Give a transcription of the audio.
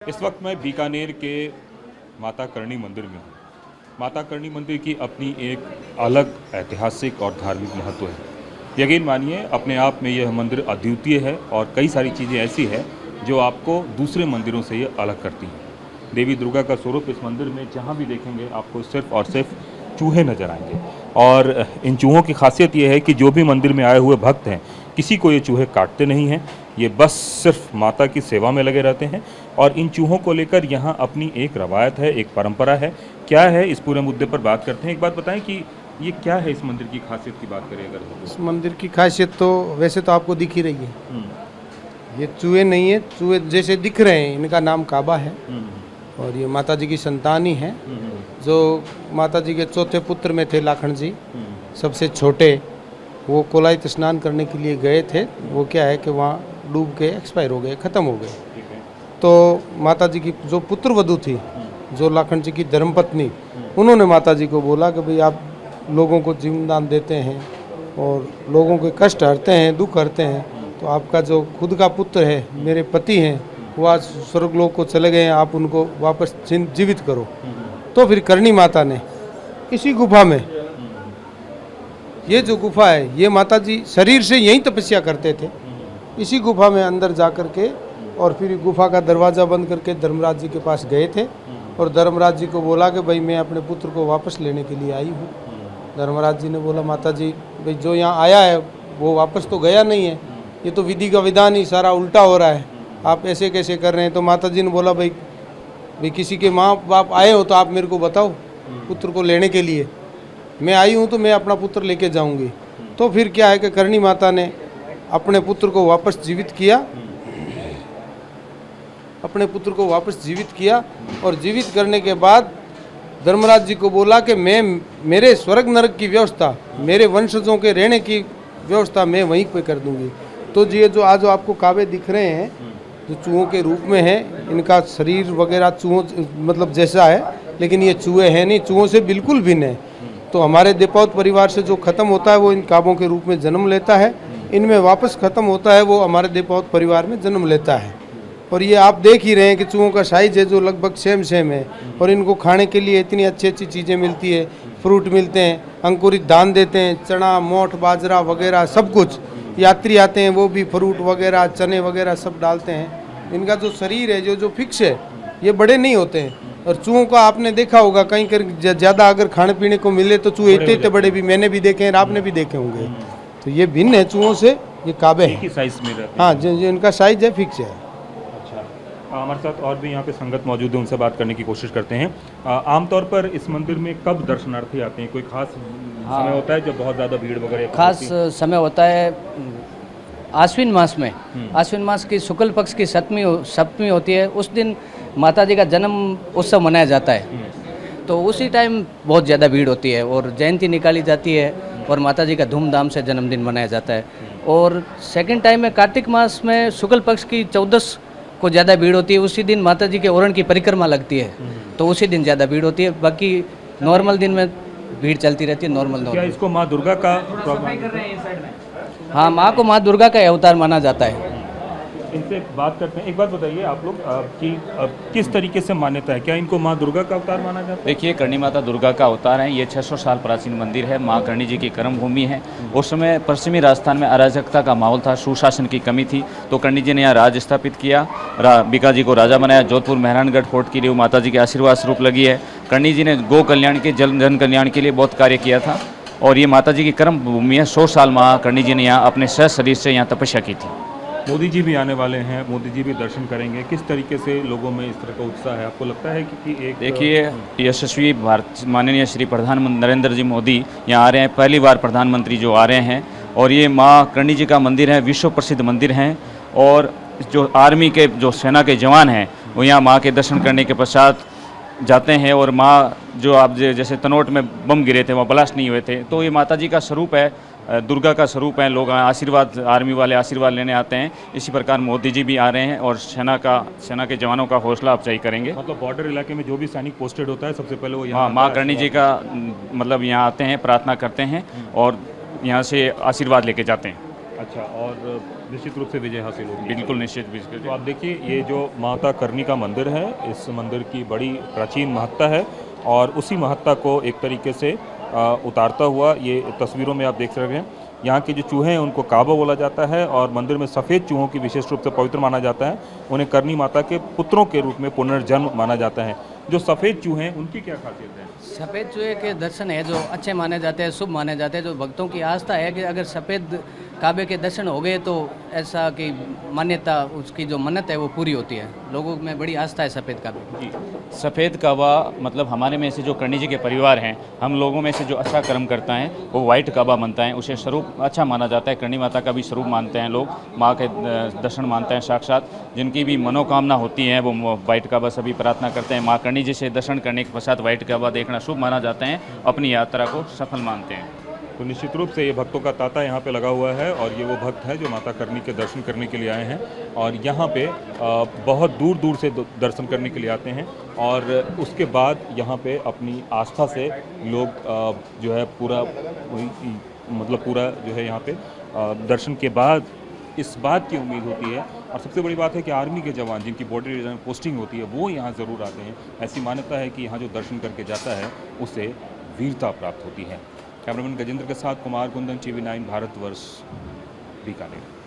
इस वक्त मैं बीकानेर के माता करणी मंदिर में हूँ। माता करणी मंदिर की अपनी एक अलग ऐतिहासिक और धार्मिक महत्व है। यकीन मानिए अपने आप में यह मंदिर अद्वितीय है और कई सारी चीज़ें ऐसी हैं जो आपको दूसरे मंदिरों से ये अलग करती हैं। देवी दुर्गा का स्वरूप इस मंदिर में जहाँ भी देखेंगे आपको सिर्फ और सिर्फ चूहे नज़र आएंगे और इन चूहों की खासियत ये है कि जो भी मंदिर में आए हुए भक्त हैं किसी को ये चूहे काटते नहीं हैं, ये बस सिर्फ माता की सेवा में लगे रहते हैं। और इन चूहों को लेकर यहाँ अपनी एक रवायत है, एक परंपरा है। क्या है इस पूरे मुद्दे पर बात करते हैं। एक बात बताएं कि ये क्या है इस मंदिर की खासियत की बात करें अगर इस मंदिर की खासियत तो वैसे तो आपको दिख ही रही है। ये चूहे नहीं है, चूहे जैसे दिख रहे हैं, इनका नाम काबा है और ये माता जी की संतान ही है जो माता जी के चौथे पुत्र में थे। लाखन जी सबसे छोटे, वो कोलायत स्नान करने के लिए गए थे। वो क्या है कि वहाँ डूब के एक्सपायर हो गए, ख़त्म हो गए। तो माता जी की जो पुत्र वधू थी, जो लाखन जी की धर्मपत्नी, उन्होंने माता जी को बोला कि भाई आप लोगों को जीवन दान देते हैं और लोगों के कष्ट हरते हैं, दुख हरते हैं, तो आपका जो खुद का पुत्र है, मेरे पति हैं, वो आज स्वर्गलोक को चले गए हैं, आप उनको वापस जीवित करो। तो फिर करणी माता ने इसी गुफा में, ये जो गुफा है, ये माता जी शरीर से यहीं तपस्या करते थे, इसी गुफा में अंदर जा कर के, और फिर गुफा का दरवाज़ा बंद करके धर्मराज जी के पास गए थे और धर्मराज जी को बोला कि भाई मैं अपने पुत्र को वापस लेने के लिए आई हूँ। धर्मराज जी ने बोला माता जी भाई जो यहाँ आया है वो वापस तो गया नहीं है, ये तो विधि का विधान ही सारा उल्टा हो रहा है, आप ऐसे कैसे कर रहे हैं। तो माता जी ने बोला भाई किसी के माँ बाप आए हो तो आप मेरे को बताओ, पुत्र को लेने के लिए मैं आई हूँ तो मैं अपना पुत्र लेके जाऊँगी। तो फिर क्या है कि करणी माता ने अपने पुत्र को वापस जीवित किया, अपने पुत्र को वापस जीवित किया और जीवित करने के बाद धर्मराज जी को बोला कि मैं मेरे स्वर्ग नरक की व्यवस्था, मेरे वंशजों के रहने की व्यवस्था मैं वहीं पे कर दूंगी। तो ये जो आज आपको काबे दिख रहे हैं जो चूहों के रूप में है, इनका शरीर वगैरह चूहों मतलब जैसा है, लेकिन ये चूहे हैं नहीं, चूहों से बिल्कुल भिन्न है। तो हमारे देवपावत परिवार से जो ख़त्म होता है वो इन काबों के रूप में जन्म लेता है, इनमें वापस ख़त्म होता है वो हमारे देवपावत परिवार में जन्म लेता है। और ये आप देख ही रहे हैं कि चूहों का साइज है जो लगभग सेम है और इनको खाने के लिए इतनी अच्छी चीज़ें मिलती है, फ्रूट मिलते हैं, अंकुरित धान देते हैं, चना मोठ बाजरा वगैरह सब कुछ। यात्री आते हैं वो भी फ्रूट वगैरह चने वगैरह सब डालते हैं। इनका जो शरीर है जो फिक्स है, ये बड़े नहीं होते हैं। और चूहों का आपने देखा होगा कहीं कर ज़्यादा अगर खाने पीने को मिले तो चूहे इतने बड़े भी मैंने भी देखे हैं, आपने भी देखे होंगे। तो ये भिन्न है चूहों से, ये काबे हैं साइज में रहते हैं। हाँ, जो इनका साइज है फिक्स है। हमारे साथ और भी यहाँ पे संगत मौजूद है, उनसे बात करने की कोशिश करते हैं। आमतौर पर इस मंदिर में कब दर्शनार्थी आते हैं? कोई खास समय होता है जब बहुत ज़्यादा भीड़ वगैरह? खास समय होता है आश्विन मास में। आश्विन मास की शुक्ल पक्ष की सप्तमी होती है, उस दिन माता जी का जन्म उत्सव मनाया जाता है। तो उसी टाइम बहुत ज़्यादा भीड़ होती है और जयंती निकाली जाती है और माता जी का धूमधाम से जन्मदिन मनाया जाता है। और सेकंड टाइम में कार्तिक मास में शुक्ल पक्ष की 14 को ज़्यादा भीड़ होती है, उसी दिन माता जी के ओरण की परिक्रमा लगती है, तो उसी दिन ज़्यादा भीड़ होती है। बाकी नॉर्मल दिन में भीड़ चलती रहती है। नॉर्मल क्या इसको माँ दुर्गा का? हाँ, माँ को माँ दुर्गा का अवतार माना जाता है। इनसे बात करते हैं। एक बात बताइए आप लोग कि किस तरीके से मान्यता है, क्या इनको माँ दुर्गा का अवतार माना जाता है? देखिए, करणी माता दुर्गा का अवतार है। ये 600 साल प्राचीन मंदिर है, माँ करणी जी की कर्म भूमि है। उस समय पश्चिमी राजस्थान में अराजकता का माहौल था, सुशासन की कमी थी, तो करणी जी ने यहाँ राज स्थापित किया, बीका जी को राजा बनाया। जोधपुर मेहरानगढ़ फोर्ट की नींव माता जी के आशीर्वाद स्वरूप लगी है। करणी जी ने गौ कल्याण के जन कल्याण के लिए बहुत कार्य किया था और ये माता जी की कर्म भूमि है। 100 साल माँ करणी जी ने यहाँ अपने शरीर से यहाँ तपस्या की थी। मोदी जी भी आने वाले हैं, मोदी जी भी दर्शन करेंगे, किस तरीके से लोगों में इस तरह का उत्साह है? आपको लगता है कि एक देखिए, यशस्वी भारत माननीय श्री प्रधानमंत्री नरेंद्र जी मोदी यहाँ आ रहे हैं, पहली बार प्रधानमंत्री जो आ रहे हैं, और ये माँ करणी जी का मंदिर है, विश्व प्रसिद्ध मंदिर हैं। और जो आर्मी के जो सेना के जवान हैं वो यहाँ माँ के दर्शन करने के पश्चात जाते हैं। और माँ जो आप जैसे तनोट में बम गिरे थे वहाँ ब्लास्ट नहीं हुए थे, तो ये माता जी का स्वरूप है, दुर्गा का स्वरूप है। लोग आशीर्वाद, आर्मी वाले आशीर्वाद लेने आते हैं। इसी प्रकार मोदी जी भी आ रहे हैं और सेना के जवानों का हौसला अफजाई करेंगे। मतलब बॉर्डर इलाके में जो भी सैनिक पोस्टेड होता है सबसे पहले वो यहाँ, हाँ, माँ करणी जी का मतलब यहाँ आते हैं, प्रार्थना करते हैं और यहाँ से आशीर्वाद लेके जाते हैं। अच्छा, और निश्चित रूप से विजय हासिल होगी। बिल्कुल निश्चित बिल्कुल। तो आप देखिए, ये जो माता करणी का मंदिर है, इस मंदिर की बड़ी प्राचीन महत्ता है और उसी महत्ता को एक तरीके से उतारता हुआ ये तस्वीरों में आप देख रहे हैं। यहाँ के जो चूहे हैं उनको काबा बोला जाता है और मंदिर में सफ़ेद चूहों की विशेष रूप से पवित्र माना जाता है। उन्हें करणी माता के पुत्रों के रूप में पुनर्जन्म माना जाता है। जो सफ़ेद चूहे हैं उनकी क्या खासियत है? सफ़ेद चूहे के दर्शन है जो अच्छे माने जाते हैं, शुभ माने जाते हैं। जो भक्तों की आस्था है कि अगर सफ़ेद काबे के दर्शन हो गए तो ऐसा कि मान्यता, उसकी जो मन्नत है वो पूरी होती है। लोगों में बड़ी आस्था है सफ़ेद काबे की। सफ़ेद काबा मतलब हमारे में से जो करणी जी के परिवार हैं, हम लोगों में से जो अच्छा कर्म करता है वो वाइट काबा बनता है, उसे स्वरूप अच्छा माना जाता है। करणी माता का भी स्वरूप मानते हैं लोग, माँ के दर्शन मानते हैं साक्षात। जिनकी भी मनोकामना होती है वो वाइट काबा सभी प्रार्थना करते हैं। माँ करणी जी से दर्शन करने के पश्चात वाइट काबा देखना शुभ माना जाता है, अपनी यात्रा को सफल मानते हैं। तो निश्चित रूप से ये भक्तों का तांता यहाँ पे लगा हुआ है और ये वो भक्त हैं जो माता करणी के दर्शन करने के लिए आए हैं और यहाँ पे बहुत दूर दूर से दर्शन करने के लिए आते हैं और उसके बाद यहाँ पे अपनी आस्था से लोग जो है पूरा जो है यहाँ पे दर्शन के बाद इस बात की उम्मीद होती है और सबसे बड़ी बात है कि आर्मी के जवान जिनकी बॉर्डर एरिया में पोस्टिंग होती है वो यहाँ ज़रूर आते हैं। ऐसी मान्यता है कि यहाँ जो दर्शन करके जाता है उसे वीरता प्राप्त होती है। कैमरामैन गजेंद्र के साथ कुमार कुंदन, TV9 भारतवर्ष, बीकानेर।